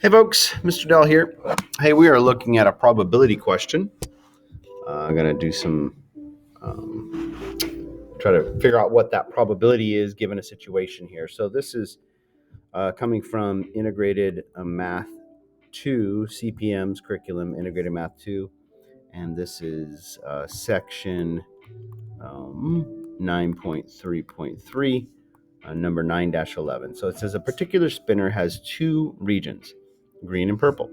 Hey folks, Mr. Dell here. Hey, we are looking at a probability question. I'm going to do some, try to figure out what that probability is given a situation here. So this is coming from Integrated Math 2, CPM's curriculum, Integrated Math 2. And this is section 9.3.3, number 9-11. So it says a particular spinner has two regions, green and purple.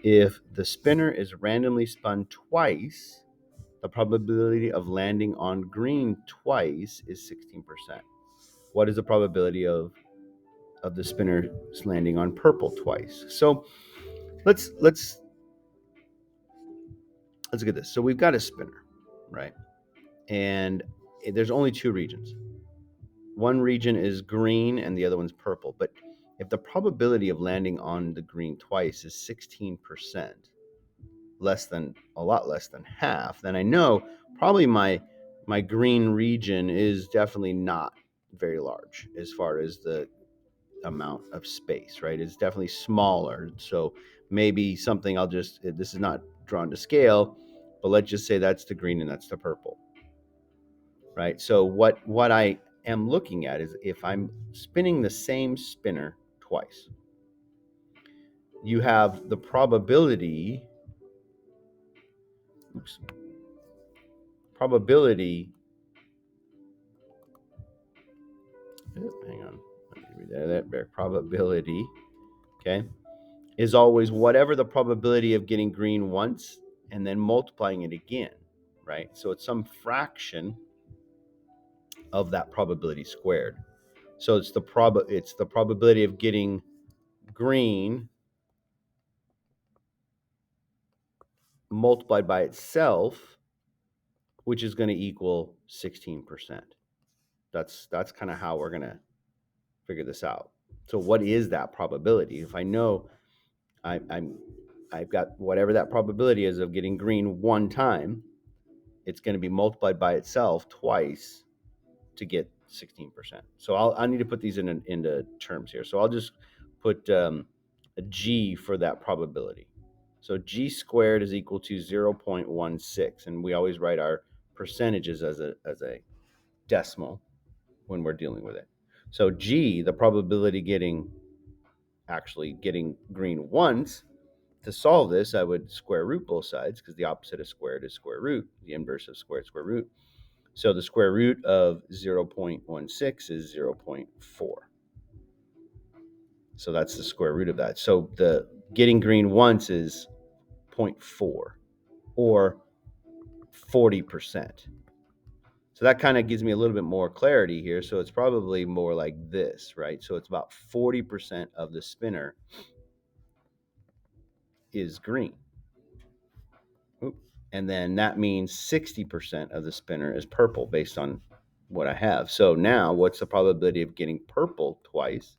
If the spinner is randomly spun twice, the probability of landing on green twice is 16%. What is the probability of the spinner landing on purple twice? So let's look at this. So we've got a spinner, right? And there's only two regions. One region is green and the other one's purple. But if the probability of landing on the green twice is 16%, a lot less than half, then I know probably my green region is definitely not very large as far as the amount of space, right? It's definitely smaller. So maybe something this is not drawn to scale, but let's just say that's the green and that's the purple, right? So what I am looking at is if I'm spinning the same spinner twice, you have the probability hang on, let me read that. Probability, okay, is always whatever the probability of getting green once and then multiplying it again, right? So it's some fraction of that probability squared. So it's the probability of getting green multiplied by itself, which is going to equal 16%. That's kind of how we're going to figure this out. So what is that probability? If I know I've got whatever that probability is of getting green one time, it's going to be multiplied by itself twice to get 16%. So I'll need to put these into terms here. So I'll just put a G for that probability. So G squared is equal to 0.16, and we always write our percentages as a decimal when we're dealing with it. So G, the probability getting green once. To solve this, I would square root both sides because the opposite of squared is square root. The inverse of squared, square root. So the square root of 0.16 is 0.4. So that's the square root of that. So the getting green once is 0.4 or 40%. So that kind of gives me a little bit more clarity here. So it's probably more like this, right? So it's about 40% of the spinner is green. And then that means 60% of the spinner is purple based on what I have. So now what's the probability of getting purple twice?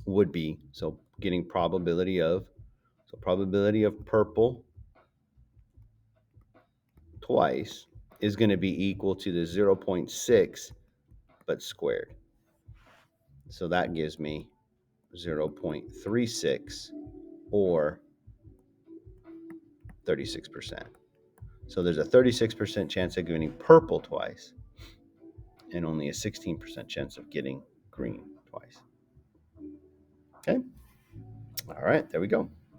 Would be, so getting probability of purple twice is going to be equal to the 0.6 but squared. So that gives me 0.36 or 36%. So there's a 36% chance of getting purple twice and only a 16% chance of getting green twice. Okay. All right, there we go.